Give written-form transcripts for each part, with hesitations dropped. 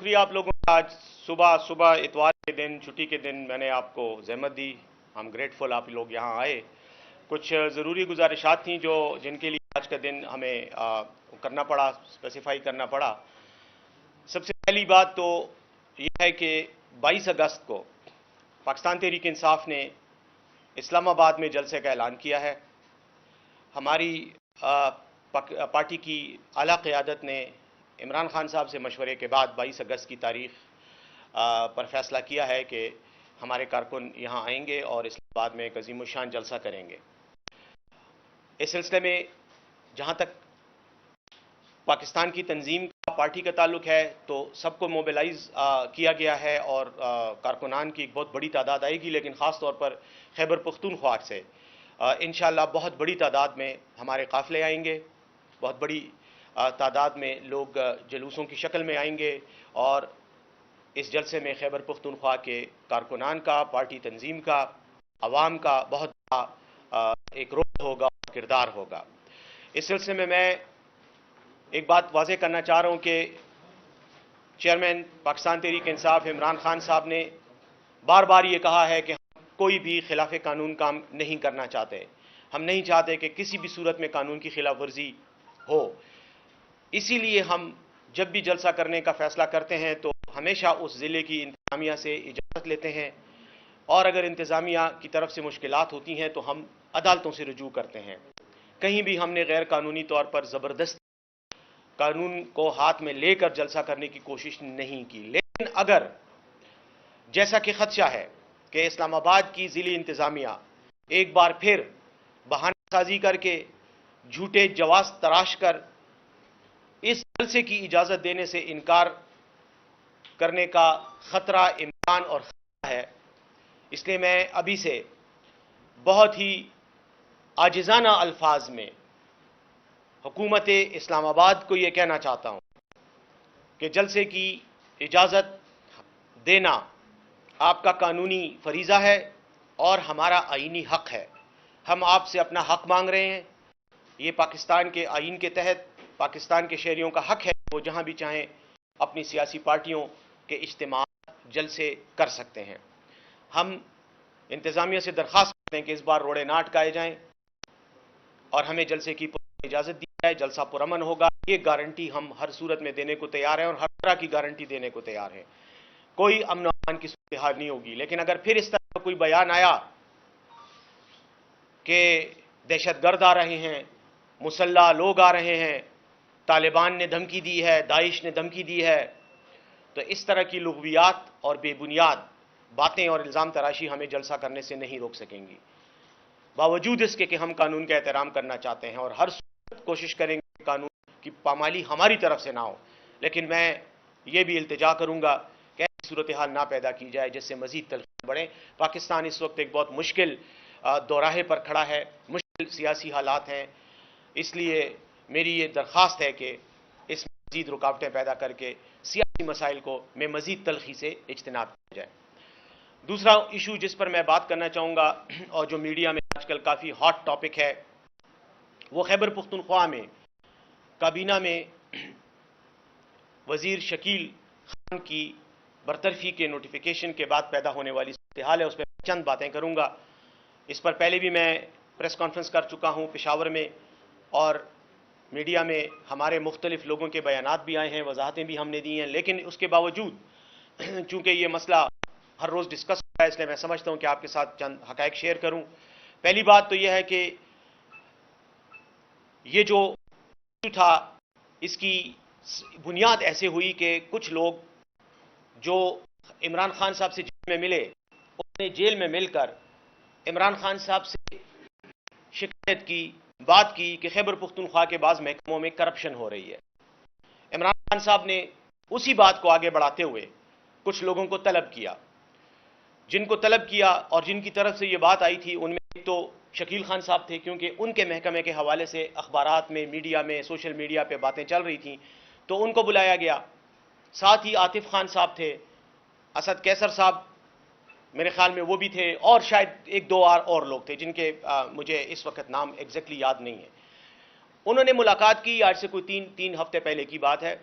شکریہ آپ لوگوں کا. آج صبح صبح اتوار کے دن چھٹی کے دن میں نے آپ کو زحمت دی. ہم گریٹفل آپ لوگ یہاں آئے. کچھ ضروری گزارشات تھیں جن کے لیے آج کا دن ہمیں کرنا پڑا، اسپیسیفائی کرنا پڑا. سب سے پہلی بات تو یہ ہے کہ 22 اگست کو پاکستان تحریک انصاف نے اسلام آباد میں جلسے کا اعلان کیا ہے. ہماری پارٹی کی اعلیٰ قیادت نے عمران خان صاحب سے مشورے کے بعد 22 اگست کی تاریخ پر فیصلہ کیا ہے کہ ہمارے کارکن یہاں آئیں گے اور اسلام آباد میں ایک عظیم الشان جلسہ کریں گے. اس سلسلے میں جہاں تک پاکستان کی تنظیم کا پارٹی کا تعلق ہے تو سب کو موبلائز کیا گیا ہے اور کارکنان کی ایک بہت بڑی تعداد آئے گی، لیکن خاص طور پر خیبر پختونخوا سے انشاءاللہ بہت بڑی تعداد میں ہمارے قافلے آئیں گے. بہت بڑی تعداد میں لوگ جلوسوں کی شکل میں آئیں گے اور اس جلسے میں خیبر پختونخوا کے کارکنان کا، پارٹی تنظیم کا، عوام کا بہت بڑا ایک رول ہوگا، کردار ہوگا. اس سلسلے میں ایک بات واضح کرنا چاہ رہا ہوں کہ چیئرمین پاکستان تحریک انصاف عمران خان صاحب نے بار بار یہ کہا ہے کہ ہم کوئی بھی خلاف قانون کام نہیں کرنا چاہتے. ہم نہیں چاہتے کہ کسی بھی صورت میں قانون کی خلاف ورزی ہو. اسی لیے ہم جب بھی جلسہ کرنے کا فیصلہ کرتے ہیں تو ہمیشہ اس ضلع کی انتظامیہ سے اجازت لیتے ہیں، اور اگر انتظامیہ کی طرف سے مشکلات ہوتی ہیں تو ہم عدالتوں سے رجوع کرتے ہیں. کہیں بھی ہم نے غیر قانونی طور پر زبردست قانون کو ہاتھ میں لے کر جلسہ کرنے کی کوشش نہیں کی. لیکن اگر جیسا کہ خدشہ ہے کہ اسلام آباد کی ضلعی انتظامیہ ایک بار پھر بہانہ سازی کر کے جھوٹے جواز تراش کر اس جلسے کی اجازت دینے سے انکار کرنے کا خطرہ، امکان اور خطرہ ہے، اس لیے میں ابھی سے بہت ہی عاجزانہ الفاظ میں حکومت اسلام آباد کو یہ کہنا چاہتا ہوں کہ جلسے کی اجازت دینا آپ کا قانونی فریضہ ہے اور ہمارا آئینی حق ہے. ہم آپ سے اپنا حق مانگ رہے ہیں. یہ پاکستان کے آئین کے تحت پاکستان کے شہریوں کا حق ہے، وہ جہاں بھی چاہیں اپنی سیاسی پارٹیوں کے اجتماعات جلسے کر سکتے ہیں. ہم انتظامیہ سے درخواست کرتے ہیں کہ اس بار روڑے نہ اٹکائے جائیں اور ہمیں جلسے کی اجازت دی جائے. جلسہ پرامن ہوگا، یہ گارنٹی ہم ہر صورت میں دینے کو تیار ہیں اور ہر طرح کی گارنٹی دینے کو تیار ہیں. کوئی امن و امان کی صورتحال نہیں ہوگی. لیکن اگر پھر اس طرح کا کوئی بیان آیا کہ دہشت گرد آ رہے ہیں، مسلح لوگ آ رہے ہیں، طالبان نے دھمکی دی ہے، داعش نے دھمکی دی ہے، تو اس طرح کی لغویات اور بے بنیاد باتیں اور الزام تراشی ہمیں جلسہ کرنے سے نہیں روک سکیں گی. باوجود اس کے کہ ہم قانون کا احترام کرنا چاہتے ہیں اور ہر صورت کوشش کریں گے کہ قانون کی پامالی ہماری طرف سے نہ ہو، لیکن میں یہ بھی التجا کروں گا کہ ایسی صورتحال نہ پیدا کی جائے جس سے مزید تلخیاں بڑھیں. پاکستان اس وقت ایک بہت مشکل دوراہے پر کھڑا ہے، مشکل سیاسی حالات ہیں. اس لیے میری یہ درخواست ہے کہ اس میں مزید رکاوٹیں پیدا کر کے سیاسی مسائل کو میں مزید تلخی سے اجتناب کیا جائے. دوسرا ایشو جس پر میں بات کرنا چاہوں گا اور جو میڈیا میں آج کل کافی ہاٹ ٹاپک ہے، وہ خیبر پختونخوا میں کابینہ میں وزیر شکیل خان کی برطرفی کے نوٹیفیکیشن کے بعد پیدا ہونے والی صورتحال ہے. اس پہ چند باتیں کروں گا. اس پر پہلے بھی میں پریس کانفرنس کر چکا ہوں پشاور میں، اور میڈیا میں ہمارے مختلف لوگوں کے بیانات بھی آئے ہیں، وضاحتیں بھی ہم نے دی ہیں. لیکن اس کے باوجود چونکہ یہ مسئلہ ہر روز ڈسکس ہوتا ہے، اس لیے میں سمجھتا ہوں کہ آپ کے ساتھ چند حقائق شیئر کروں. پہلی بات تو یہ ہے کہ یہ جو تھا اس کی بنیاد ایسے ہوئی کہ کچھ لوگ جو عمران خان صاحب سے جیل میں ملے، انہوں نے جیل میں مل کر عمران خان صاحب سے شکایت کی، بات کی کہ خیبر پختونخوا کے بعض محکموں میں کرپشن ہو رہی ہے. عمران خان صاحب نے اسی بات کو آگے بڑھاتے ہوئے کچھ لوگوں کو طلب کیا. جن کو طلب کیا اور جن کی طرف سے یہ بات آئی تھی ان میں ایک تو شکیل خان صاحب تھے، کیونکہ ان کے محکمے کے حوالے سے اخبارات میں، میڈیا میں، سوشل میڈیا پہ باتیں چل رہی تھیں تو ان کو بلایا گیا. ساتھ ہی عاطف خان صاحب تھے، اسد کیسر صاحب میرے خیال میں وہ بھی تھے، اور شاید ایک دو اور لوگ تھے جن کے مجھے اس وقت نام ایگزیکٹلی یاد نہیں ہے. انہوں نے ملاقات کی، آج سے کوئی تین ہفتے پہلے کی بات ہے.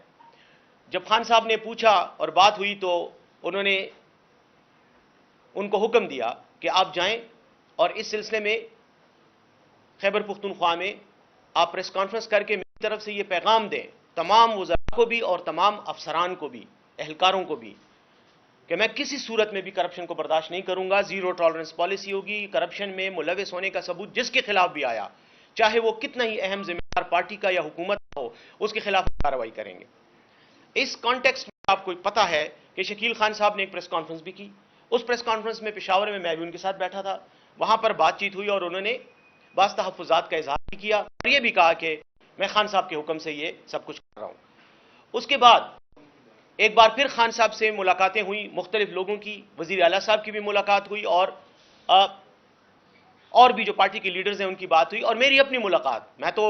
جب خان صاحب نے پوچھا اور بات ہوئی تو انہوں نے ان کو حکم دیا کہ آپ جائیں اور اس سلسلے میں خیبر پختونخوا میں آپ پریس کانفرنس کر کے میری طرف سے یہ پیغام دیں تمام وزراء کو بھی اور تمام افسران کو بھی، اہلکاروں کو بھی، کہ میں کسی صورت میں بھی کرپشن کو برداشت نہیں کروں گا. زیرو ٹالرنس پالیسی ہوگی. کرپشن میں ملوث ہونے کا ثبوت جس کے خلاف بھی آیا، چاہے وہ کتنا ہی اہم ذمہ دار پارٹی کا یا حکومت کا ہو، اس کے خلاف کارروائی کریں گے. اس کانٹیکسٹ میں آپ کو پتا ہے کہ شکیل خان صاحب نے ایک پریس کانفرنس بھی کی. اس پریس کانفرنس میں پشاور میں بھی ان کے ساتھ بیٹھا تھا. وہاں پر بات چیت ہوئی اور انہوں نے بعض تحفظات کا اظہار بھی کیا اور یہ بھی کہا کہ میں خان صاحب کے حکم سے یہ سب کچھ کر رہا ہوں. اس کے بعد ایک بار پھر خان صاحب سے ملاقاتیں ہوئی، مختلف لوگوں کی، وزیر اعلیٰ صاحب کی بھی ملاقات ہوئی اور بھی جو پارٹی کے لیڈرز ہیں ان کی بات ہوئی اور میری اپنی ملاقات. میں تو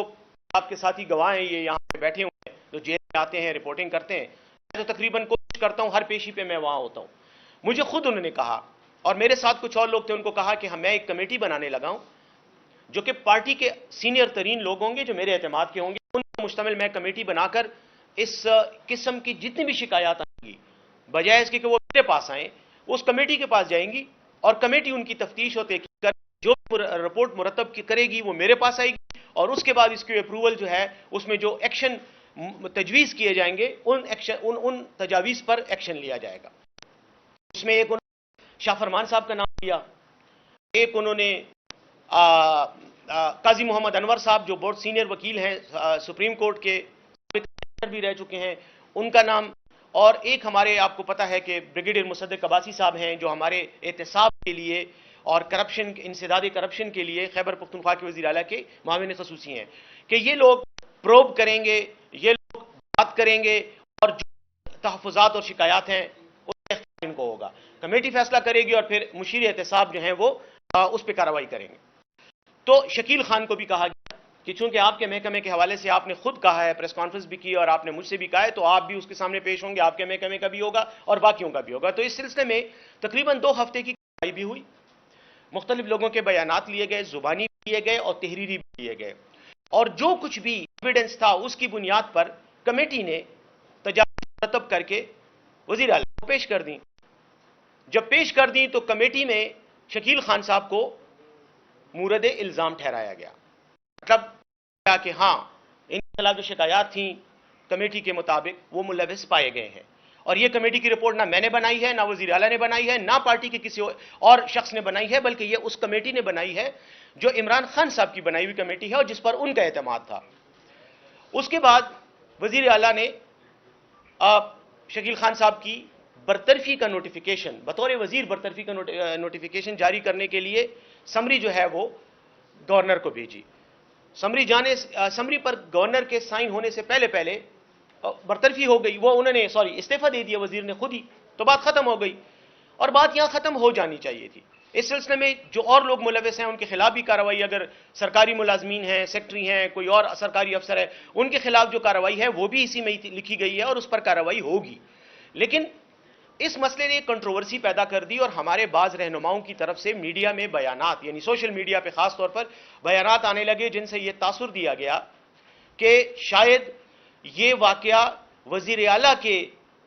آپ کے ساتھی گواہ ہیں، یہ یہاں پہ بیٹھے ہوئے ہیں جو جیل میں آتے ہیں رپورٹنگ کرتے ہیں. میں تو تقریباً کوشش کرتا ہوں ہر پیشی پہ میں وہاں ہوتا ہوں. مجھے خود انہوں نے کہا اور میرے ساتھ کچھ اور لوگ تھے، ان کو کہا کہ میں ایک کمیٹی بنانے لگا ہوں جو کہ پارٹی کے سینئر ترین لوگ ہوں گے جو میرے اعتماد کے ہوں گے، ان پر مشتمل میں کمیٹی بنا کر اس قسم کی جتنی بھی شکایات آئیں گی بجائے اس کے کہ وہ میرے پاس آئیں، اس کمیٹی کے پاس جائیں گی اور کمیٹی ان کی تفتیش اور تحقیق کر جو رپورٹ مرتب کرے گی وہ میرے پاس آئے گی اور اس کے بعد اس کی اپروول جو ہے اس میں جو ایکشن تجویز کیے جائیں گے ان تجاویز پر ایکشن لیا جائے گا. اس میں ایک شاہ فرمان صاحب کا نام لیا، ایک انہوں نے قاضی محمد انور صاحب جو بہت سینئر وکیل ہیں سپریم کورٹ کے بھی رہ چکے ہیں ان کا نام، اور ایک ہمارے آپ کو پتا ہے کہ بریگیڈیئر مصدق عباسی صاحب ہیں جو ہمارے احتساب کے لیے اور کرپشن انسداد کرپشن کے لیے خیبر پختونخوا کے وزیر اعلیٰ کے معاون خصوصی ہیں، کہ یہ لوگ پروب کریں گے، یہ لوگ بات کریں گے اور جو تحفظات اور شکایات ہیں ان کو ہوگا. کمیٹی فیصلہ کرے گی اور پھر مشیر احتساب جو ہیں وہ اس پہ کارروائی کریں گے. تو شکیل خان کو بھی کہا گیا کہ چونکہ آپ کے محکمے کے حوالے سے آپ نے خود کہا ہے، پریس کانفرنس بھی کی اور آپ نے مجھ سے بھی کہا ہے، تو آپ بھی اس کے سامنے پیش ہوں گے، آپ کے محکمے کا بھی ہوگا اور باقیوں کا بھی ہوگا. تو اس سلسلے میں تقریباً 2 ہفتے کی کارروائی بھی ہوئی، مختلف لوگوں کے بیانات لیے گئے، زبانی بھی لیے گئے اور تحریری بھی لیے گئے، اور جو کچھ بھی ایویڈنس تھا اس کی بنیاد پر کمیٹی نے تجاویز مرتب کر کے وزیر اعلیٰ کو پیش کر دیں. جب پیش کر دیں تو کمیٹی میں شکیل خان صاحب کو مورد الزام ٹھہرایا گیا. مطلب کہ ہاں ان کے خلاف جو شکایات تھیں کمیٹی کے مطابق وہ ملوث پائے گئے ہیں، اور یہ کمیٹی کی رپورٹ نہ میں نے بنائی ہے، نہ وزیر اعلیٰ نے بنائی ہے، نہ پارٹی کے کسی اور شخص نے بنائی ہے، بلکہ یہ اس کمیٹی نے بنائی ہے جو عمران خان صاحب کی بنائی ہوئی کمیٹی ہے اور جس پر ان کا اعتماد تھا. اس کے بعد وزیر اعلیٰ نے شکیل خان صاحب کی برطرفی کا نوٹیفیکیشن، بطور وزیر برطرفی کا نوٹیفیکیشن جاری کرنے کے لیے سمری جو ہے وہ گورنر کو بھیجی. سمری پر گورنر کے سائن ہونے سے پہلے برطرفی ہو گئی، وہ انہوں نے استعفیٰ دے دیا وزیر نے خود ہی، تو بات ختم ہو گئی اور بات یہاں ختم ہو جانی چاہیے تھی. اس سلسلے میں جو اور لوگ ملوث ہیں ان کے خلاف بھی کارروائی، اگر سرکاری ملازمین ہیں، سیکٹری ہیں، کوئی اور سرکاری افسر ہے، ان کے خلاف جو کارروائی ہے وہ بھی اسی میں لکھی گئی ہے اور اس پر کارروائی ہوگی. لیکن اس مسئلے نے کنٹروورسی پیدا کر دی اور ہمارے بعض رہنماؤں کی طرف سے میڈیا میں بیانات، یعنی سوشل میڈیا پہ خاص طور پر بیانات آنے لگے جن سے یہ تاثر دیا گیا کہ شاید یہ واقعہ وزیر اعلیٰ کے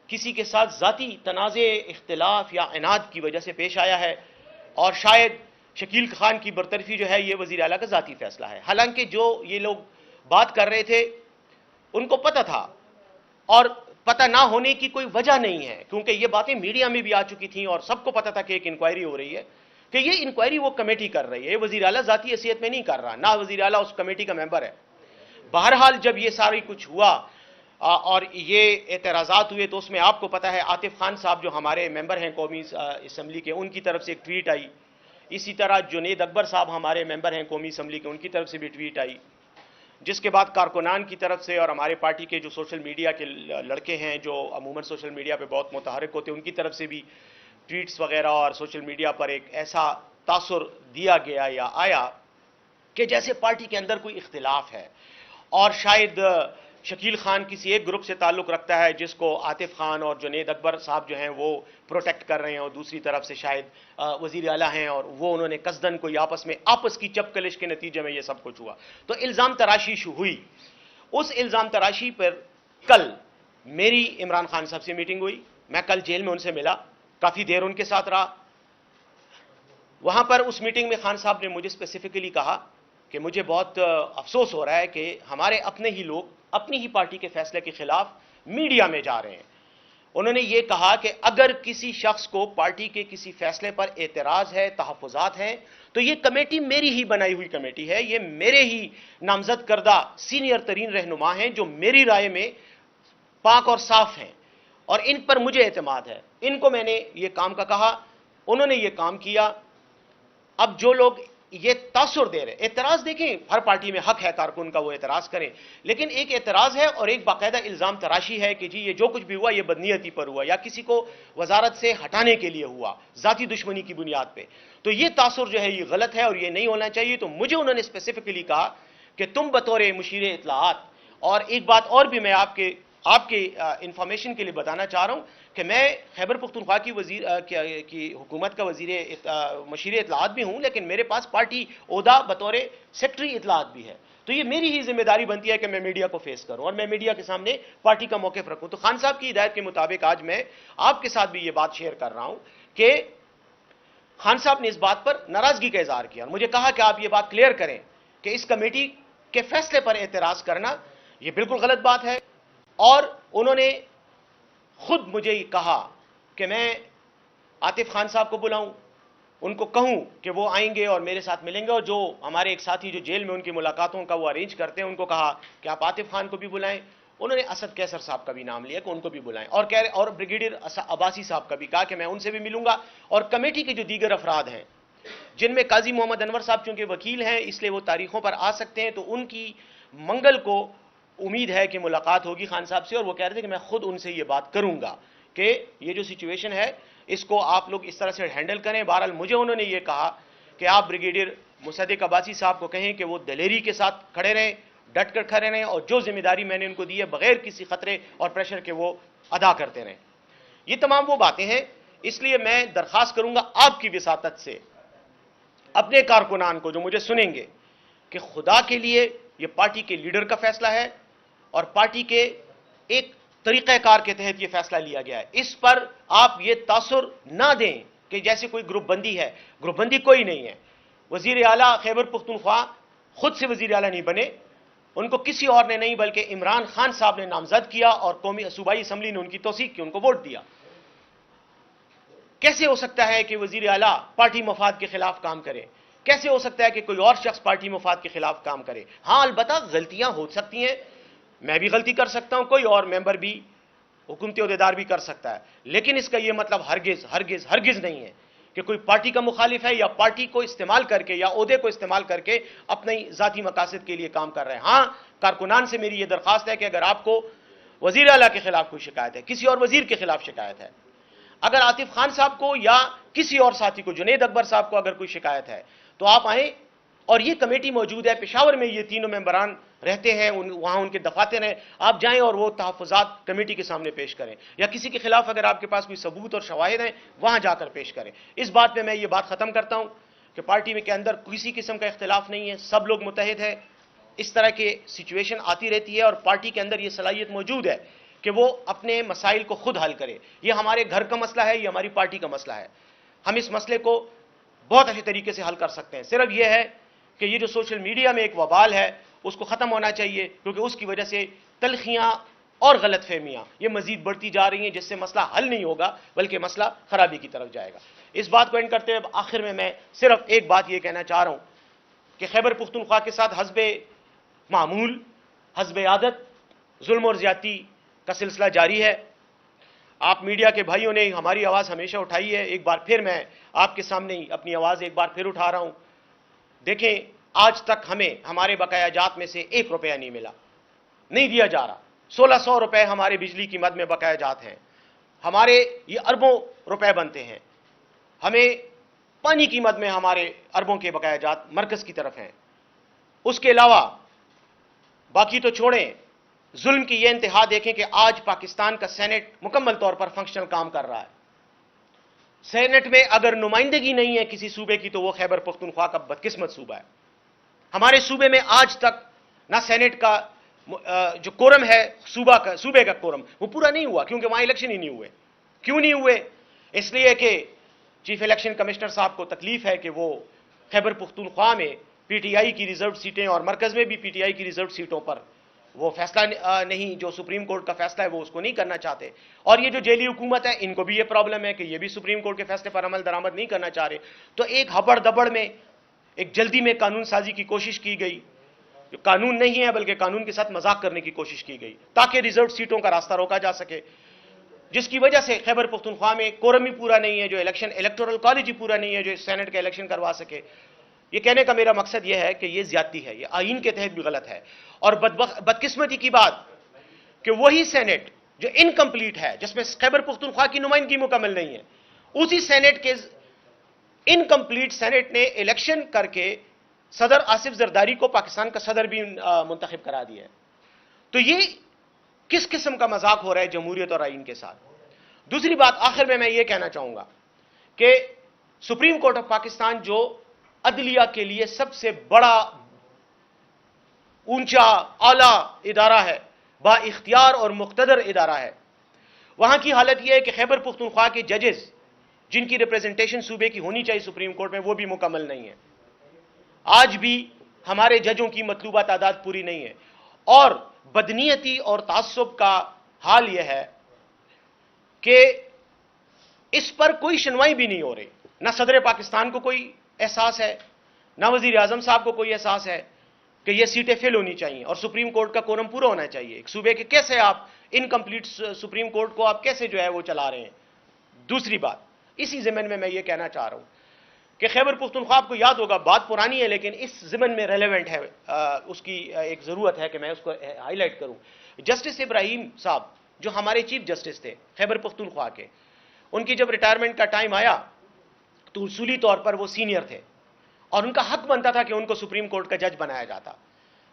کسی کے ساتھ ذاتی تنازع، اختلاف یا عناد کی وجہ سے پیش آیا ہے اور شاید شکیل خان کی برطرفی جو ہے یہ وزیر اعلیٰ کا ذاتی فیصلہ ہے. حالانکہ جو یہ لوگ بات کر رہے تھے ان کو پتہ تھا، اور پتہ نہ ہونے کی کوئی وجہ نہیں ہے کیونکہ یہ باتیں میڈیا میں بھی آ چکی تھیں اور سب کو پتہ تھا کہ ایک انکوائری ہو رہی ہے، کہ یہ انکوائری وہ کمیٹی کر رہی ہے، یہ وزیر اعلیٰ ذاتی حیثیت میں نہیں کر رہا، نہ وزیر اعلیٰ اس کمیٹی کا ممبر ہے. بہرحال جب یہ ساری کچھ ہوا اور یہ اعتراضات ہوئے تو اس میں آپ کو پتہ ہے عاطف خان صاحب جو ہمارے ممبر ہیں قومی اسمبلی کے، ان کی طرف سے ایک ٹویٹ آئی. اسی طرح جنید اکبر صاحب ہمارے ممبر ہیں قومی اسمبلی کے، ان کی طرف سے بھی ٹویٹ آئی، جس کے بعد کارکنان کی طرف سے اور ہمارے پارٹی کے جو سوشل میڈیا کے لڑکے ہیں جو عموماً سوشل میڈیا پہ بہت متحرک ہوتے ہیں، ان کی طرف سے بھی ٹویٹس وغیرہ اور سوشل میڈیا پر ایک ایسا تاثر دیا گیا یا آیا کہ جیسے پارٹی کے اندر کوئی اختلاف ہے اور شاید شکیل خان کسی ایک گروپ سے تعلق رکھتا ہے جس کو عاطف خان اور جنید اکبر صاحب جو ہیں وہ پروٹیکٹ کر رہے ہیں، اور دوسری طرف سے شاید وزیر اعلیٰ ہیں اور وہ انہوں نے قصدن کوئی آپس کی چپ کلش کے نتیجے میں یہ سب کچھ ہوا. تو الزام تراشی ہوئی. اس الزام تراشی پر کل میری عمران خان صاحب سے میٹنگ ہوئی, میں کل جیل میں ان سے ملا, کافی دیر ان کے ساتھ رہا. وہاں پر اس میٹنگ میں خان صاحب نے مجھے اسپیسیفکلی کہا کہ مجھے بہت افسوس ہو رہا ہے کہ ہمارے اپنے ہی لوگ اپنی ہی پارٹی کے فیصلے کے خلاف میڈیا میں جا رہے ہیں. انہوں نے یہ کہا کہ اگر کسی شخص کو پارٹی کے کسی فیصلے پر اعتراض ہے, تحفظات ہیں, تو یہ کمیٹی میری ہی بنائی ہوئی کمیٹی ہے, یہ میرے ہی نامزد کردہ سینئر ترین رہنما ہیں جو میری رائے میں پاک اور صاف ہیں, اور ان پر مجھے اعتماد ہے. ان کو میں نے یہ کام کا کہا, انہوں نے یہ کام کیا. اب جو لوگ یہ تاثر دے رہے, اعتراض دیکھیں, ہر پارٹی میں حق ہے کارکن کا وہ اعتراض کریں, لیکن ایک اعتراض ہے اور ایک باقاعدہ الزام تراشی ہے کہ جی یہ جو کچھ بھی ہوا یہ بدنیتی پر ہوا یا کسی کو وزارت سے ہٹانے کے لیے ہوا, ذاتی دشمنی کی بنیاد پہ. تو یہ تاثر جو ہے یہ غلط ہے اور یہ نہیں ہونا چاہیے. تو مجھے انہوں نے اسپیسیفکلی کہا کہ تم بطور مشیر اطلاعات, اور ایک بات اور بھی میں آپ کے انفارمیشن کے لیے بتانا چاہ رہا ہوں کہ میں خیبر پختونخوا کی حکومت کا مشیر اطلاعات بھی ہوں, لیکن میرے پاس پارٹی عہدہ بطور سیکٹری اطلاعات بھی ہے. تو یہ میری ہی ذمہ داری بنتی ہے کہ میں میڈیا کو فیس کروں اور میں میڈیا کے سامنے پارٹی کا موقف رکھوں. تو خان صاحب کی ہدایت کے مطابق آج میں آپ کے ساتھ بھی یہ بات شیئر کر رہا ہوں کہ خان صاحب نے اس بات پر ناراضگی کا اظہار کیا اور مجھے کہا کہ آپ یہ بات کلیئر کریں کہ اس کمیٹی کے فیصلے پر اعتراض کرنا یہ بالکل غلط بات ہے. اور انہوں نے خود مجھے یہ کہا کہ میں عاطف خان صاحب کو بلاؤں, ان کو کہوں کہ وہ آئیں گے اور میرے ساتھ ملیں گے, اور جو ہمارے ایک ساتھی جو جیل میں ان کی ملاقاتوں کا وہ ارینج کرتے ہیں ان کو کہا کہ آپ عاطف خان کو بھی بلائیں. انہوں نے اسد کیسر صاحب کا بھی نام لیا کہ ان کو بھی بلائیں, اور بریگیڈیئر عباسی صاحب کا بھی کہا کہ میں ان سے بھی ملوں گا. اور کمیٹی کے جو دیگر افراد ہیں جن میں قاضی محمد انور صاحب چونکہ وکیل ہیں اس لیے وہ تاریخوں پر آ سکتے ہیں, تو ان کی منگل کو امید ہے کہ ملاقات ہوگی خان صاحب سے, اور وہ کہہ رہے تھے کہ میں خود ان سے یہ بات کروں گا کہ یہ جو سچویشن ہے اس کو آپ لوگ اس طرح سے ہینڈل کریں. بہرحال مجھے انہوں نے یہ کہا کہ آپ بریگیڈیئر مصدق عباسی صاحب کو کہیں کہ وہ دلیری کے ساتھ کھڑے رہیں, ڈٹ کر کھڑے رہیں, اور جو ذمہ داری میں نے ان کو دی ہے بغیر کسی خطرے اور پریشر کے وہ ادا کرتے رہیں. یہ تمام وہ باتیں ہیں. اس لیے میں درخواست کروں گا آپ کی وساطت سے اپنے کارکنان کو جو مجھے سنیں گے کہ خدا کے لیے یہ پارٹی کے لیڈر کا فیصلہ ہے اور پارٹی کے ایک طریقہ کار کے تحت یہ فیصلہ لیا گیا ہے. اس پر آپ یہ تاثر نہ دیں کہ جیسے کوئی گروپ بندی ہے. گروپ بندی کوئی نہیں ہے. وزیر اعلیٰ خیبر پختونخوا خود سے وزیر اعلیٰ نہیں بنے, ان کو کسی اور نے نہیں بلکہ عمران خان صاحب نے نامزد کیا اور قومی صوبائی اسمبلی نے ان کی توثیق کی, ان کو ووٹ دیا. کیسے ہو سکتا ہے کہ وزیر اعلیٰ پارٹی مفاد کے خلاف کام کرے؟ کیسے ہو سکتا ہے کہ کوئی اور شخص پارٹی مفاد کے خلاف کام کرے؟ ہاں البتہ غلطیاں ہو سکتی ہیں, میں بھی غلطی کر سکتا ہوں, کوئی اور ممبر بھی حکومتی عہدیدار بھی کر سکتا ہے, لیکن اس کا یہ مطلب ہرگز ہرگز ہرگز نہیں ہے کہ کوئی پارٹی کا مخالف ہے یا پارٹی کو استعمال کر کے یا عہدے کو استعمال کر کے اپنے ذاتی مقاصد کے لیے کام کر رہے ہیں. ہاں کارکنان سے میری یہ درخواست ہے کہ اگر آپ کو وزیر اعلیٰ کے خلاف کوئی شکایت ہے, کسی اور وزیر کے خلاف شکایت ہے, اگر عاطف خان صاحب کو یا کسی اور ساتھی کو, جنید اکبر صاحب کو اگر کوئی شکایت ہے, تو آپ آئیں. اور یہ کمیٹی موجود ہے پشاور میں, یہ تینوں ممبران رہتے ہیں, وہاں ان کے دفاتر ہیں, آپ جائیں اور وہ تحفظات کمیٹی کے سامنے پیش کریں, یا کسی کے خلاف اگر آپ کے پاس کوئی ثبوت اور شواہد ہیں وہاں جا کر پیش کریں. اس بات پہ میں یہ بات ختم کرتا ہوں کہ پارٹی میں کے اندر کسی قسم کا اختلاف نہیں ہے, سب لوگ متحد ہیں. اس طرح کی سچویشن آتی رہتی ہے اور پارٹی کے اندر یہ صلاحیت موجود ہے کہ وہ اپنے مسائل کو خود حل کرے. یہ ہمارے گھر کا مسئلہ ہے, یہ ہماری پارٹی کا مسئلہ ہے. ہم اس مسئلے کو بہت اچھے طریقے سے حل کر سکتے ہیں. صرف یہ ہے کہ یہ جو سوشل میڈیا میں ایک وبال ہے اس کو ختم ہونا چاہیے, کیونکہ اس کی وجہ سے تلخیاں اور غلط فہمیاں یہ مزید بڑھتی جا رہی ہیں, جس سے مسئلہ حل نہیں ہوگا بلکہ مسئلہ خرابی کی طرف جائے گا. اس بات کو اینڈ کرتے ہوئے آخر میں صرف ایک بات یہ کہنا چاہ رہا ہوں کہ خیبر پختونخوا کے ساتھ حسب معمول, حسب عادت ظلم اور زیادتی کا سلسلہ جاری ہے. آپ میڈیا کے بھائیوں نے ہماری آواز ہمیشہ اٹھائی ہے, ایک بار پھر میں آپ کے سامنے اپنی آواز ایک بار پھر اٹھا رہا ہوں. دیکھیں آج تک ہمیں ہمارے بقایا جات میں سے 1 روپیہ نہیں ملا, نہیں دیا جا رہا. 1600 روپے ہمارے بجلی کی مد میں بقایا جات ہیں, ہمارے یہ اربوں روپے بنتے ہیں. ہمیں پانی کی مد میں ہمارے اربوں کے بقایا جات مرکز کی طرف ہیں. اس کے علاوہ باقی تو چھوڑیں, ظلم کی یہ انتہا دیکھیں کہ آج پاکستان کا سینٹ مکمل طور پر فنکشنل کام کر رہا ہے. سینٹ میں اگر نمائندگی نہیں ہے کسی صوبے کی تو وہ خیبر پختونخوا کا بدقسمت صوبہ ہے. ہمارے صوبے میں آج تک نہ سینٹ کا جو کورم ہے صوبے کا کورم وہ پورا نہیں ہوا کیونکہ وہاں الیکشن ہی نہیں ہوئے. کیوں نہیں ہوئے؟ اس لیے کہ چیف الیکشن کمشنر صاحب کو تکلیف ہے کہ وہ خیبر پختونخوا میں پی ٹی آئی کی ریزرو سیٹیں اور مرکز میں بھی پی ٹی آئی کی ریزرو سیٹوں پر وہ فیصلہ نہیں، جو سپریم کورٹ کا فیصلہ ہے وہ اس کو نہیں کرنا چاہتے. اور یہ جو جیلی حکومت ہے ان کو بھی یہ پرابلم ہے کہ یہ بھی سپریم کورٹ کے فیصلے پر عمل درآمد نہیں کرنا چاہ رہے. تو ایک ہبڑ دبڑ میں ایک جلدی میں قانون سازی کی کوشش کی گئی، جو قانون نہیں ہے بلکہ قانون کے ساتھ مذاق کرنے کی کوشش کی گئی تاکہ ریزرو سیٹوں کا راستہ روکا جا سکے، جس کی وجہ سے خیبر پختونخوا میں کورم ہی پورا نہیں ہے، جو الیکٹورل کالج ہی پورا نہیں ہے جو سینٹ کا الیکشن کروا سکے. یہ کہنے کا میرا مقصد یہ ہے کہ یہ زیادتی ہے، یہ آئین کے تحت بھی غلط ہے. اور بدقسمتی کی بات کہ وہی سینٹ جو انکمپلیٹ ہے، جس میں خیبر پختونخوا کی نمائندگی مکمل نہیں ہے، اسی سینٹ کے انکمپلیٹ سینٹ نے الیکشن کر کے صدر آصف زرداری کو پاکستان کا صدر بھی منتخب کرا دیا ہے. تو یہ کس قسم کا مذاق ہو رہا ہے جمہوریت اور آئین کے ساتھ؟ دوسری بات آخر میں یہ کہنا چاہوں گا کہ سپریم کورٹ آف پاکستان جو عدلیہ کے لیے سب سے بڑا اونچا اعلیٰ ادارہ ہے، با اختیار اور مقتدر ادارہ ہے، وہاں کی حالت یہ ہے کہ خیبر پختونخوا کے ججز جن کی ریپریزنٹیشن صوبے کی ہونی چاہیے سپریم کورٹ میں وہ بھی مکمل نہیں ہے. آج بھی ہمارے ججوں کی مطلوبہ تعداد پوری نہیں ہے. اور بدنیتی اور تعصب کا حال یہ ہے کہ اس پر کوئی سنوائی بھی نہیں ہو رہی. نہ صدر پاکستان کو کوئی احساس ہے، نہ وزیر اعظم صاحب کو کوئی احساس ہے کہ یہ سیٹیں فل ہونی چاہیے اور سپریم کورٹ کا کورم پورا ہونا چاہیے. ایک صوبے کے کیسے آپ انکمپلیٹ سپریم کورٹ کو آپ کیسے جو ہے وہ چلا رہے ہیں؟ دوسری بات اسی ضمن میں یہ کہنا چاہ رہا ہوں کہ خیبر پختونخوا آپ کو یاد ہوگا، بات پرانی ہے لیکن اس ضمن میں ریلیونٹ ہے، اس کی ایک ضرورت ہے کہ میں اس کو ہائی لائٹ کروں. جسٹس ابراہیم صاحب جو ہمارے چیف جسٹس تھے خیبر پختونخوا کے، ان کی جب ریٹائرمنٹ کا ٹائم آیا تو اصولی طور پر وہ سینئر تھے اور ان کا حق بنتا تھا کہ ان کو سپریم کورٹ کا جج بنایا جاتا.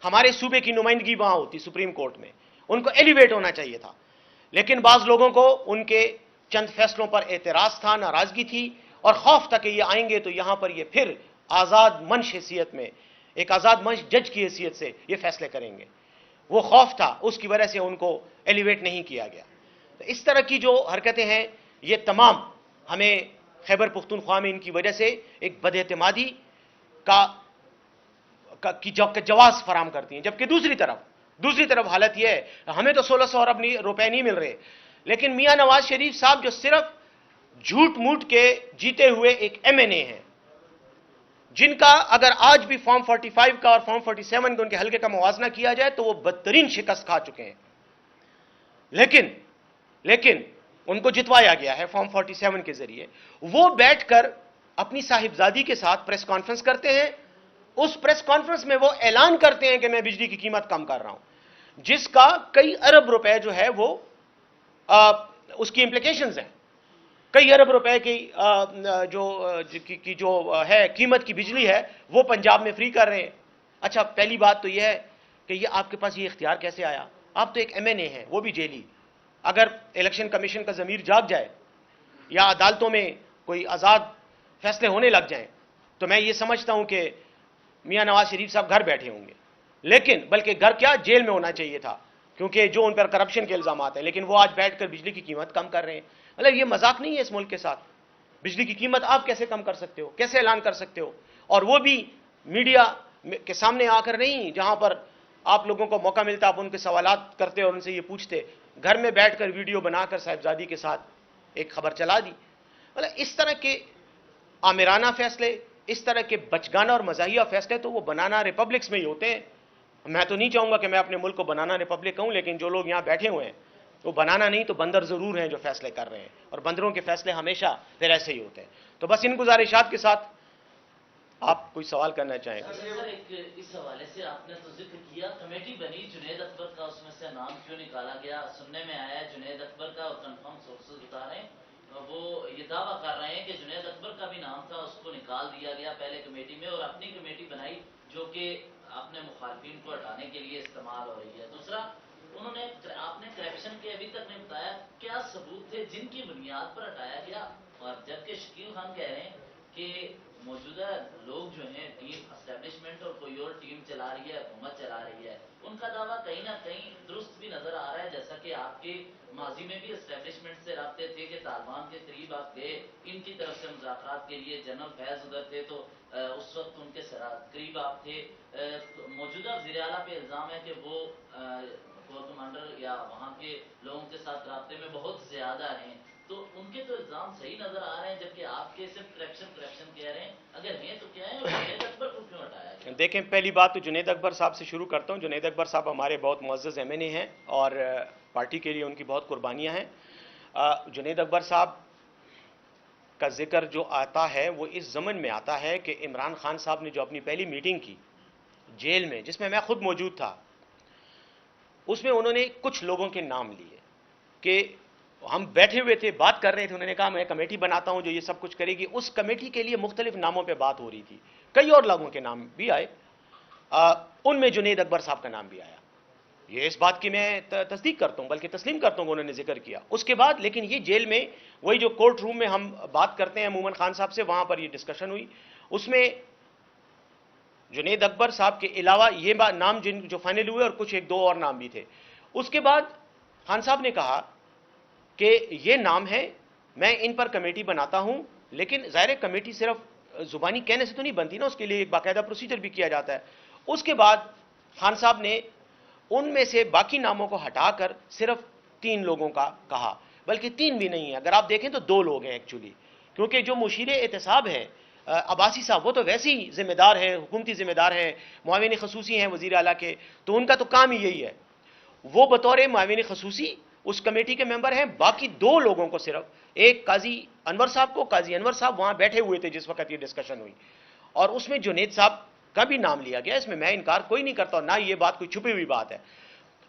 ہمارے صوبے کی نمائندگی وہاں ہوتی سپریم کورٹ میں، ان کو ایلیویٹ ہونا چاہیے تھا. لیکن بعض لوگوں کو ان کے چند فیصلوں پر اعتراض تھا، ناراضگی تھی اور خوف تھا کہ یہ آئیں گے تو یہاں پر یہ پھر آزاد منش حیثیت میں، ایک آزاد منش جج کی حیثیت سے یہ فیصلے کریں گے. وہ خوف تھا، اس کی وجہ سے ان کو ایلیویٹ نہیں کیا گیا. تو اس طرح کی جو حرکتیں ہیں یہ تمام ہمیں خیبر پختونخوا میں ان کی وجہ سے ایک بد اعتمادی کی جواز فراہم کرتی ہیں. جبکہ دوسری طرف حالت یہ ہے ہمیں تو 1600 ارب روپے نہیں مل رہے، لیکن میاں نواز شریف صاحب جو صرف جھوٹ موٹ کے جیتے ہوئے ایک ایم این اے ہیں، جن کا اگر آج بھی فارم 45 کا اور فارم 47 کے ان کے حلقے کا موازنہ کیا جائے تو وہ بدترین شکست کھا چکے ہیں. لیکن ان کو جتوایا گیا ہے فارم 47 کے ذریعے. وہ بیٹھ کر اپنی صاحبزادی کے ساتھ پریس کانفرنس کرتے ہیں. اس پریس کانفرنس میں وہ اعلان کرتے ہیں کہ میں بجلی کی قیمت کم کر رہا ہوں، جس کا کئی ارب روپے جو ہے وہ اس کی امپلیکیشنز ہیں. کئی ارب روپے کی جو ہے قیمت کی بجلی ہے وہ پنجاب میں فری کر رہے ہیں. اچھا، پہلی بات تو یہ ہے کہ یہ آپ کے پاس یہ اختیار کیسے آیا؟ آپ تو ایک ایم این اے ہیں، وہ بھی جیلی. اگر الیکشن کمیشن کا ضمیر جاگ جائے یا عدالتوں میں کوئی آزاد فیصلے ہونے لگ جائیں تو میں یہ سمجھتا ہوں کہ میاں نواز شریف صاحب گھر بیٹھے ہوں گے. لیکن بلکہ گھر کیا، جیل میں ہونا چاہیے تھا، کیونکہ جو ان پر کرپشن کے الزامات ہیں. لیکن وہ آج بیٹھ کر بجلی کی قیمت کم کر رہے ہیں. مطلب یہ مذاق نہیں ہے اس ملک کے ساتھ. بجلی کی قیمت آپ کیسے کم کر سکتے ہو؟ کیسے اعلان کر سکتے ہو؟ اور وہ بھی میڈیا کے سامنے آ کر نہیں، جہاں پر آپ لوگوں کو موقع ملتا آپ ان کے سوالات کرتے اور ان سے یہ پوچھتے. گھر میں بیٹھ کر ویڈیو بنا کر صاحبزادی کے ساتھ ایک خبر چلا دی. مطلب اس طرح کے آمرانہ فیصلے، اس طرح کے بچگانہ اور مزاحیہ فیصلے تو وہ بنانا ریپبلکس میں ہی ہوتے ہیں. میں تو نہیں چاہوں گا کہ میں اپنے ملک کو بنانا ریپبلک کہوں، لیکن جو لوگ یہاں بیٹھے ہوئے ہیں وہ بنانا نہیں تو بندر ضرور ہیں جو فیصلے کر رہے ہیں، اور بندروں کے فیصلے ہمیشہ پھر ایسے ہی ہوتے ہیں. تو بس ان گزارشات کے ساتھ آپ کوئی سوال کرنا چاہیں گے؟ سر ایک اس حوالے سے آپ نے تو ذکر کیا کمیٹی بنی جنید اکبر کا، اس میں سے نام کیوں نکالا گیا؟ سننے میں آیا ہے جنید اکبر کا، اور کنفرم سورسز بتا رہے ہیں وہ یہ دعویٰ کر رہے ہیں کہ جنید اکبر کا بھی نام تھا، اس کو نکال دیا گیا پہلے کمیٹی میں اور اپنی کمیٹی بنائی جو کہ اپنے مخالفین کو ہٹانے کے لیے استعمال ہو رہی ہے. دوسرا آپ نے کرپشن کے ابھی تک نہیں بتایا کیا ثبوت تھے جن کی بنیاد پر ہٹایا گیا، اور جبکہ شکیل خان کہہ رہے ہیں کہ موجودہ لوگ جو ہیں ٹیم اسٹیبلشمنٹ اور کوئی اور ٹیم چلا رہی ہے، حکومت چلا رہی ہے، ان کا دعویٰ کہیں نہ کہیں درست بھی نظر آ رہا ہے، جیسا کہ آپ کے ماضی میں بھی اسٹیبلشمنٹ سے رابطے تھے کہ طالبان کے قریب آپ گئے ان کی طرف سے مذاکرات کے لیے، جنرل فیض ادھر تھے تو اس وقت ان کے قریب آپ تھے۔ موجودہ وزیر اعلیٰ پہ الزام ہے کہ وہ کور کمانڈر یا وہاں کے لوگوں کے ساتھ رابطے میں بہت زیادہ ہیں، تو ان کے تو الزام صحیح نظر آ رہے ہیں، جبکہ آپ کے صرف کریکشن کہہ رہے ہیں، اگر ہیں تو کیا ہے، اور جنید اکبر کو کیوں ہٹایا گیا؟ دیکھیں، پہلی بات تو جنید اکبر صاحب سے شروع کرتا ہوں۔ جنید اکبر صاحب ہمارے بہت معزز ایم این اے ہیں اور پارٹی کے لیے ان کی بہت قربانیاں ہیں۔ جنید اکبر صاحب کا ذکر جو آتا ہے وہ اس ضمن میں آتا ہے کہ عمران خان صاحب نے جو اپنی پہلی میٹنگ کی جیل میں، جس میں خود موجود تھا، اس میں انہوں نے کچھ لوگوں کے نام لیے کہ ہم بیٹھے ہوئے تھے، بات کر رہے تھے، انہوں نے کہا میں کمیٹی بناتا ہوں جو یہ سب کچھ کرے گی۔ اس کمیٹی کے لیے مختلف ناموں پہ بات ہو رہی تھی، کئی اور لوگوں کے نام بھی آئے، ان میں جنید اکبر صاحب کا نام بھی آیا۔ یہ اس بات کی میں تصدیق کرتا ہوں، بلکہ تسلیم کرتا ہوں کہ انہوں نے ذکر کیا۔ اس کے بعد لیکن یہ جیل میں وہی جو کورٹ روم میں ہم بات کرتے ہیں مومن خان صاحب سے، وہاں پر یہ ڈسکشن ہوئی، اس میں جنید اکبر صاحب کے علاوہ یہ نام جو فائنل ہوئے اور کچھ ایک دو اور نام بھی تھے۔ اس کے بعد خان صاحب نے کہا کہ یہ نام ہے، میں ان پر کمیٹی بناتا ہوں، لیکن ظاہر کمیٹی صرف زبانی کہنے سے تو نہیں بنتی نا، اس کے لیے ایک باقاعدہ پروسیجر بھی کیا جاتا ہے۔ اس کے بعد خان صاحب نے ان میں سے باقی ناموں کو ہٹا کر صرف 3 لوگوں کا کہا، بلکہ 3 بھی نہیں ہے، اگر آپ دیکھیں تو 2 لوگ ہیں ایکچولی، کیونکہ جو مشیر احتساب ہے عباسی صاحب، وہ تو ویسے ہی ذمہ دار ہیں، حکومتی ذمہ دار ہیں، معاون خصوصی ہیں وزیر اعلیٰ کے، تو ان کا تو کام ہی یہی ہے، وہ بطور معاون خصوصی اس کمیٹی کے ممبر ہیں۔ باقی 2 لوگوں کو صرف، ایک قاضی انور صاحب کو، قاضی انور صاحب وہاں بیٹھے ہوئے تھے جس وقت یہ ڈسکشن ہوئی، اور اس میں جنید صاحب کا بھی نام لیا گیا، اس میں انکار کوئی نہیں کرتا، نہ یہ بات کوئی چھپی ہوئی بات ہے،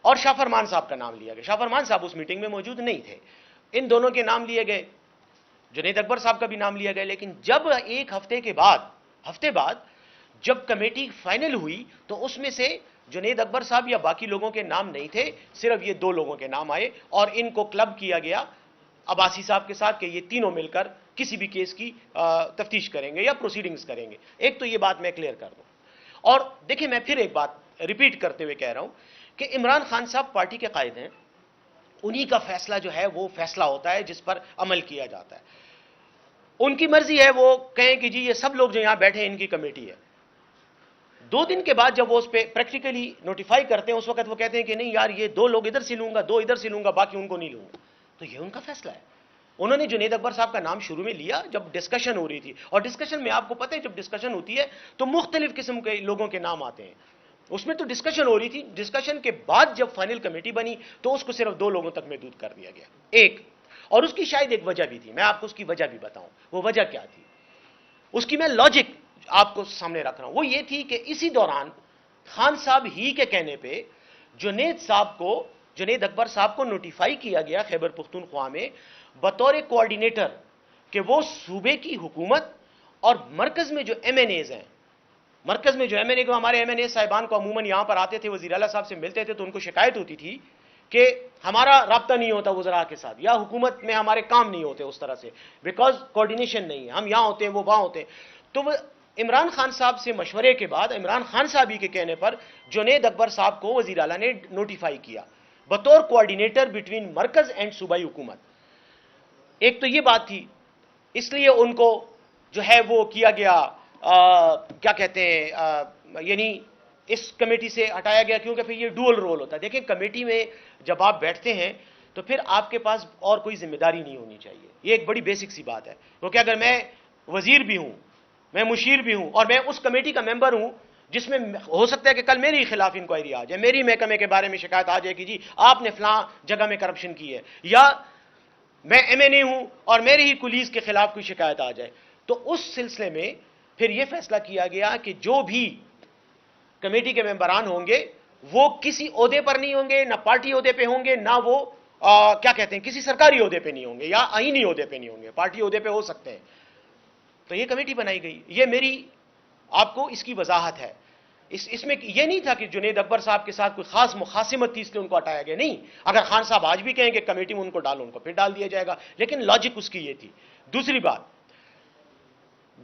اور شاہ فرمان صاحب کا نام لیا گیا۔ شاہ فرمان صاحب اس میٹنگ میں موجود نہیں تھے، ان دونوں کے نام لیے گئے، جنید اکبر صاحب کا بھی نام لیا گیا۔ لیکن جب ایک ہفتے بعد جب کمیٹی فائنل ہوئی تو اس میں سے جنید اکبر صاحب یا باقی لوگوں کے نام نہیں تھے، صرف یہ 2 لوگوں کے نام آئے، اور ان کو کلب کیا گیا عباسی صاحب کے ساتھ کہ یہ تینوں مل کر کسی بھی کیس کی تفتیش کریں گے یا پروسیڈنگز کریں گے۔ ایک تو یہ بات میں کلیئر کر دوں، اور دیکھیں میں پھر ایک بات ریپیٹ کرتے ہوئے کہہ رہا ہوں کہ عمران خان صاحب پارٹی کے قائد ہیں، انہی کا فیصلہ جو ہے وہ فیصلہ ہوتا ہے جس پر عمل کیا جاتا ہے۔ ان کی مرضی ہے وہ کہیں کہ جی یہ سب لوگ جو یہاں بیٹھے ہیں ان کی کمیٹی ہے، 2 دن کے بعد جب وہ اس پہ پریکٹیکلی نوٹیفائی کرتے ہیں، اس وقت وہ کہتے ہیں کہ نہیں یار یہ 2 لوگ ادھر سے لوں گا، 2 ادھر سے لوں گا، باقی ان کو نہیں لوں گا۔ تو یہ ان کا فیصلہ ہے۔ انہوں نے جنید اکبر صاحب کا نام شروع میں لیا جب ڈسکشن ہو رہی تھی، اور ڈسکشن میں آپ کو پتہ ہے جب ڈسکشن ہوتی ہے تو مختلف قسم کے لوگوں کے نام آتے ہیں، اس میں تو ڈسکشن ہو رہی تھی، ڈسکشن کے بعد جب فائنل کمیٹی بنی تو اس کو صرف 2 لوگوں تک محدود کر دیا گیا، ایک، اور اس کی شاید ایک وجہ بھی تھی، میں آپ کو اس کی وجہ بھی بتاؤں وہ وجہ کیا تھی، اس کی میں لاجک آپ کو سامنے رکھ رہا ہوں۔ وہ یہ تھی کہ اسی دوران خان صاحب ہی کے کہنے پہ جنید اکبر صاحب کو نوٹیفائی کیا گیا خیبر پختونخوا میں بطور کوارڈینیٹر کہ وہ صوبے کی حکومت اور مرکز میں جو ایم این ایز ہیں، مرکز میں جو ایم این اے کو، ہمارے ایم این اے صاحبان کو عموماً یہاں پر آتے تھے، وزیر اعلیٰ صاحب سے ملتے تھے تو ان کو شکایت ہوتی تھی کہ ہمارا رابطہ نہیں ہوتا وزراء کے ساتھ، یا حکومت میں ہمارے کام نہیں ہوتے اس طرح سے، بیکاز کوارڈینیشن نہیں ہے، ہم یہاں ہوتے ہیں وہ وہاں ہوتے ہیں۔ تو وہ عمران خان صاحب سے مشورے کے بعد، عمران خان صاحب ہی کے کہنے پر جنید اکبر صاحب کو وزیر اعلیٰ نے نوٹیفائی کیا بطور کوارڈینیٹر بٹوین مرکز اینڈ صوبائی حکومت۔ ایک تو یہ بات تھی، اس لیے ان کو جو ہے وہ کیا گیا، کیا کہتے ہیں، یعنی اس کمیٹی سے ہٹایا گیا، کیونکہ پھر یہ ڈوئل رول ہوتا ہے۔ دیکھیں کمیٹی میں جب آپ بیٹھتے ہیں تو پھر آپ کے پاس اور کوئی ذمہ داری نہیں ہونی چاہیے، یہ ایک بڑی بیسک سی بات ہے، کیونکہ اگر میں وزیر بھی ہوں، میں مشیر بھی ہوں، اور میں اس کمیٹی کا ممبر ہوں جس میں ہو سکتا ہے کہ کل میری خلاف انکوائری آ جائے، میری محکمے کے بارے میں شکایت آ جائے کہ جی آپ نے فلاں جگہ میں کرپشن کی ہے، یا میں ایم این اے ہوں اور میرے ہی کولیز کے خلاف کوئی شکایت آ جائے، تو اس سلسلے میں پھر یہ فیصلہ کیا گیا کہ جو بھی کمیٹی کے ممبران ہوں گے وہ کسی عہدے پر نہیں ہوں گے، نہ پارٹی عہدے پہ ہوں گے، نہ وہ کیا کہتے ہیں کسی سرکاری عہدے پہ نہیں ہوں گے یا آئینی عہدے پہ نہیں ہوں گے، پارٹی عہدے پہ ہو سکتے ہیں۔ تو یہ کمیٹی بنائی گئی، یہ میری آپ کو اس کی وضاحت ہے۔ اس میں یہ نہیں تھا کہ جنید اکبر صاحب کے ساتھ کوئی خاص مخاصمت تھی اس لیے ان کو ہٹایا گیا، نہیں، اگر خان صاحب آج بھی کہیں کہ کمیٹی میں ان کو ڈالو، ان کو پھر ڈال دیا جائے گا، لیکن لاجک اس کی یہ تھی۔ دوسری بات،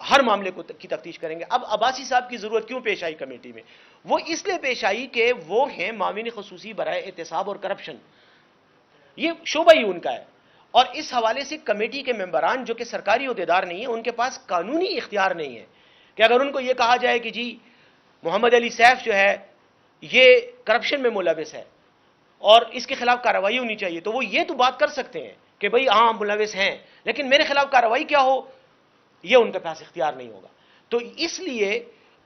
ہر معاملے کی تفتیش کریں گے. اب عباسی صاحب کی ضرورت کیوں پیش آئی کمیٹی میں؟ وہ اس لیے پیش آئی کہ وہ ہیں معاون خصوصی برائے احتساب اور کرپشن، یہ شعبہ ہی ان کا ہے، اور اس حوالے سے کمیٹی کے ممبران جو کہ سرکاری عہدیدار نہیں ہیں، ان کے پاس قانونی اختیار نہیں ہے کہ اگر ان کو یہ کہا جائے کہ جی محمد علی سیف جو ہے یہ کرپشن میں ملوث ہے اور اس کے خلاف کارروائی ہونی چاہیے، تو وہ یہ تو بات کر سکتے ہیں کہ بھئی ہاں ملوث ہیں، لیکن میرے خلاف کارروائی کیا ہو، یہ ان کے پاس اختیار نہیں ہوگا. تو اس لیے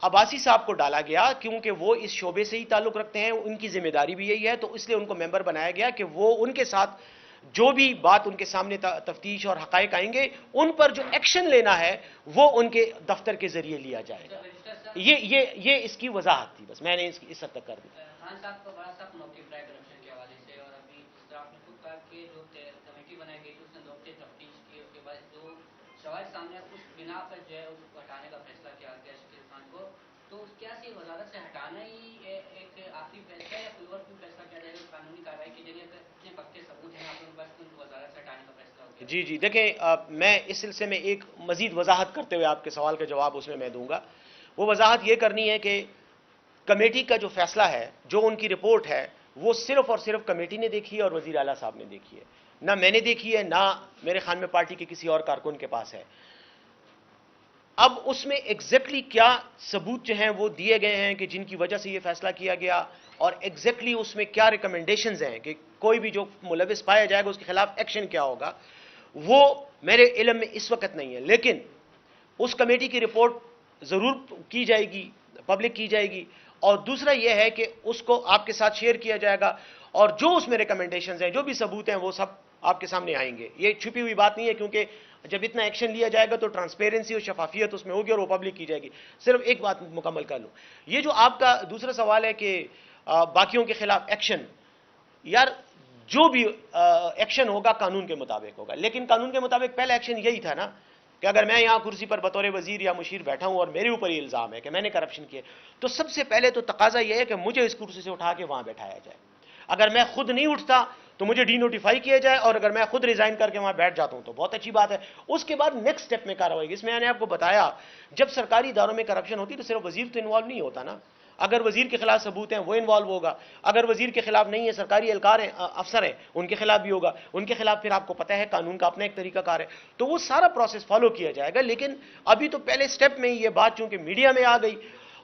عباسی صاحب کو ڈالا گیا کیونکہ وہ اس شعبے سے ہی تعلق رکھتے ہیں، ان کی ذمہ داری بھی یہی ہے، تو اس لیے ان کو ممبر بنایا گیا کہ وہ ان کے ساتھ جو بھی بات ان کے سامنے تفتیش اور حقائق آئیں گے ان پر جو ایکشن لینا ہے وہ ان کے دفتر کے ذریعے لیا جائے گا. یہ اس کی وضاحت تھی، بس میں نے اس حد تک کر دی. خان صاحب کا بڑا سا موقف رہا ہے کرپشن کے حوالے سے، اور ابھی جس طرح آپ نے خود کہا کہ جو کمیٹی بنائی گئی تھی اس نے نقطے تفتیش کی، اس کے بعد جو شواہد سامنے اس بنا پر جو ہے اس کو ہٹانے کا فیصلہ کیا گیا شکیل خان کو، تو کیا سی وزارت سے ہٹانا ہی ایک آخری فیصلہ ہے یا کوئی اور بھی فیصلہ کیا جائے گا قانونی کارروائی کی جائے گی؟ اتنے پکے ثبوت ہیں آپ کے پاس ان کو وزارت سے ہٹانے کا فیصلہ ہو گیا؟ جی دیکھیں، میں اس سلسلے میں ایک مزید وضاحت کرتے ہوئے آپ کے سوال کا جواب اس میں دوں گا. وہ وضاحت یہ کرنی ہے کہ کمیٹی کا جو فیصلہ ہے، جو ان کی رپورٹ ہے، وہ صرف اور صرف کمیٹی نے دیکھی ہے اور وزیر اعلیٰ صاحب نے دیکھی ہے، نہ میں نے دیکھی ہے، نہ میرے خیال میں پارٹی کے کسی اور کارکن کے پاس ہے. اب اس میں ایگزیکٹلی کیا ثبوت جو ہیں وہ دیے گئے ہیں کہ جن کی وجہ سے یہ فیصلہ کیا گیا، اور ایگزیکٹلی اس میں کیا ریکمنڈیشنز ہیں کہ کوئی بھی جو ملوث پایا جائے گا اس کے خلاف ایکشن کیا ہوگا، وہ میرے علم میں اس وقت نہیں ہے. لیکن اس کمیٹی کی رپورٹ ضرور کی جائے گی، پبلک کی جائے گی، اور دوسرا یہ ہے کہ اس کو آپ کے ساتھ شیئر کیا جائے گا، اور جو اس میں ریکمنڈیشنز ہیں، جو بھی ثبوت ہیں، وہ سب آپ کے سامنے آئیں گے. یہ چھپی ہوئی بات نہیں ہے، کیونکہ جب اتنا ایکشن لیا جائے گا تو ٹرانسپیرنسی اور شفافیت اس میں ہوگی اور وہ پبلک کی جائے گی. صرف ایک بات مکمل کر لوں، یہ جو آپ کا دوسرا سوال ہے کہ باقیوں کے خلاف ایکشن، یار جو بھی ایکشن ہوگا قانون کے مطابق ہوگا، لیکن قانون کے مطابق پہلا ایکشن یہی تھا نا کہ اگر میں یہاں کرسی پر بطور وزیر یا مشیر بیٹھا ہوں اور میرے اوپر یہ الزام ہے کہ میں نے کرپشن کیا، تو سب سے پہلے تو تقاضا یہ ہے کہ مجھے اس کرسی سے اٹھا کے وہاں بیٹھایا جائے. اگر میں خود نہیں اٹھتا تو مجھے ڈی نوٹیفائی کیا جائے، اور اگر میں خود ریزائن کر کے وہاں بیٹھ جاتا ہوں تو بہت اچھی بات ہے. اس کے بعد نیکسٹ سٹیپ میں کارروائی. اس میں میں نے آپ کو بتایا جب سرکاری اداروں میں کرپشن ہوتی تو صرف وزیر تو انوالو نہیں ہوتا نا، اگر وزیر کے خلاف ثبوت ہیں وہ انوالو ہوگا، اگر وزیر کے خلاف نہیں ہے، سرکاری اہلکار ہیں، افسر ہیں، ان کے خلاف بھی ہوگا، ان کے خلاف پھر آپ کو پتہ ہے قانون کا اپنا ایک طریقہ کار ہے، تو وہ سارا پروسیس فالو کیا جائے گا. لیکن ابھی تو پہلے سٹیپ میں یہ بات چونکہ میڈیا میں آ گئی،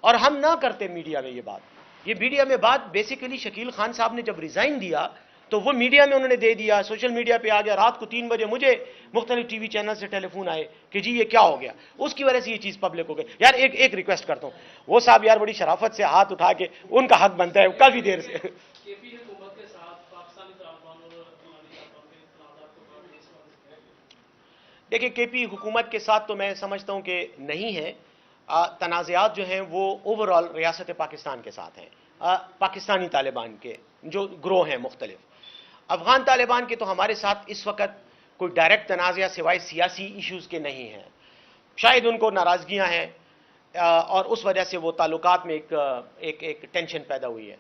اور ہم نہ کرتے میڈیا میں یہ میڈیا میں بات بیسیکلی شکیل خان صاحب نے جب ریزائن دیا تو وہ میڈیا میں انہوں نے دے دیا، سوشل میڈیا پہ آ گیا، رات کو 3 بجے مجھے مختلف ٹی وی چینل سے ٹیلی فون آئے کہ جی یہ کیا ہو گیا، اس کی وجہ سے یہ چیز پبلک ہو گئی. یار ایک ریکویسٹ کرتا ہوں، وہ صاحب یار بڑی شرافت سے ہاتھ اٹھا کے، ان کا حق بنتا ہے کافی دیر سے. دیکھیں کے پی حکومت کے ساتھ تو میں سمجھتا ہوں کہ نہیں ہے، تنازعات جو ہیں وہ اوورآل ریاست پاکستان کے ساتھ ہیں، پاکستانی طالبان کے جو گروہ ہیں مختلف. افغان طالبان کے تو ہمارے ساتھ اس وقت کوئی ڈائریکٹ تنازعہ سوائے سیاسی ایشوز کے نہیں ہیں، شاید ان کو ناراضگیاں ہیں اور اس وجہ سے وہ تعلقات میں ایک ٹینشن پیدا ہوئی ہے.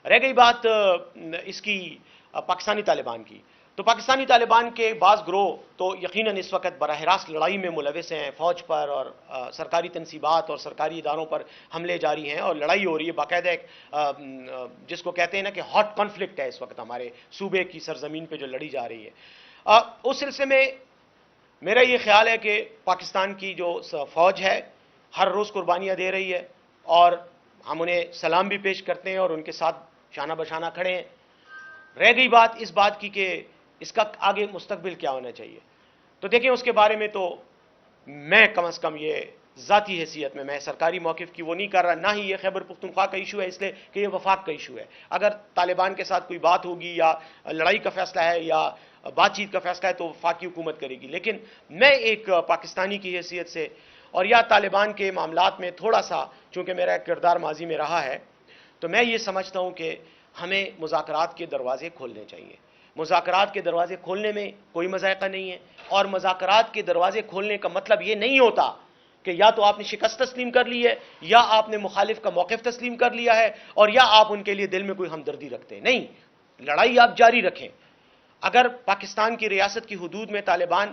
رہ گئی بات اس کی پاکستانی طالبان کی، تو پاکستانی طالبان کے بعض گروہ تو یقیناً اس وقت براہ راست لڑائی میں ملوث ہیں، فوج پر اور سرکاری تنصیبات اور سرکاری اداروں پر حملے جاری ہیں اور لڑائی ہو رہی ہے باقاعدہ. ایک جس کو کہتے ہیں نا کہ ہاٹ کانفلکٹ ہے اس وقت ہمارے صوبے کی سرزمین پہ جو لڑی جا رہی ہے. اس سلسلے میں میرا یہ خیال ہے کہ پاکستان کی جو فوج ہے ہر روز قربانیاں دے رہی ہے اور ہم انہیں سلام بھی پیش کرتے ہیں اور ان کے ساتھ شانہ بشانہ کھڑے ہیں. رہ گئی بات اس بات کی کہ اس کا آگے مستقبل کیا ہونا چاہیے، تو دیکھیں اس کے بارے میں تو میں کم از کم یہ ذاتی حیثیت میں سرکاری موقف کی وہ نہیں کر رہا، نہ ہی یہ خیبر پختونخوا کا ایشو ہے اس لیے کہ یہ وفاق کا ایشو ہے. اگر طالبان کے ساتھ کوئی بات ہوگی یا لڑائی کا فیصلہ ہے یا بات چیت کا فیصلہ ہے تو وفاقی حکومت کرے گی. لیکن میں ایک پاکستانی کی حیثیت سے اور یا طالبان کے معاملات میں تھوڑا سا چونکہ میرا کردار ماضی میں رہا ہے، تو میں یہ سمجھتا ہوں کہ ہمیں مذاکرات کے دروازے کھولنے چاہیے. مذاکرات کے دروازے کھولنے میں کوئی مذائقہ نہیں ہے، اور مذاکرات کے دروازے کھولنے کا مطلب یہ نہیں ہوتا کہ یا تو آپ نے شکست تسلیم کر لی ہے یا آپ نے مخالف کا موقف تسلیم کر لیا ہے اور یا آپ ان کے لیے دل میں کوئی ہمدردی رکھتے ہیں. نہیں، لڑائی آپ جاری رکھیں. اگر پاکستان کی ریاست کی حدود میں طالبان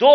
2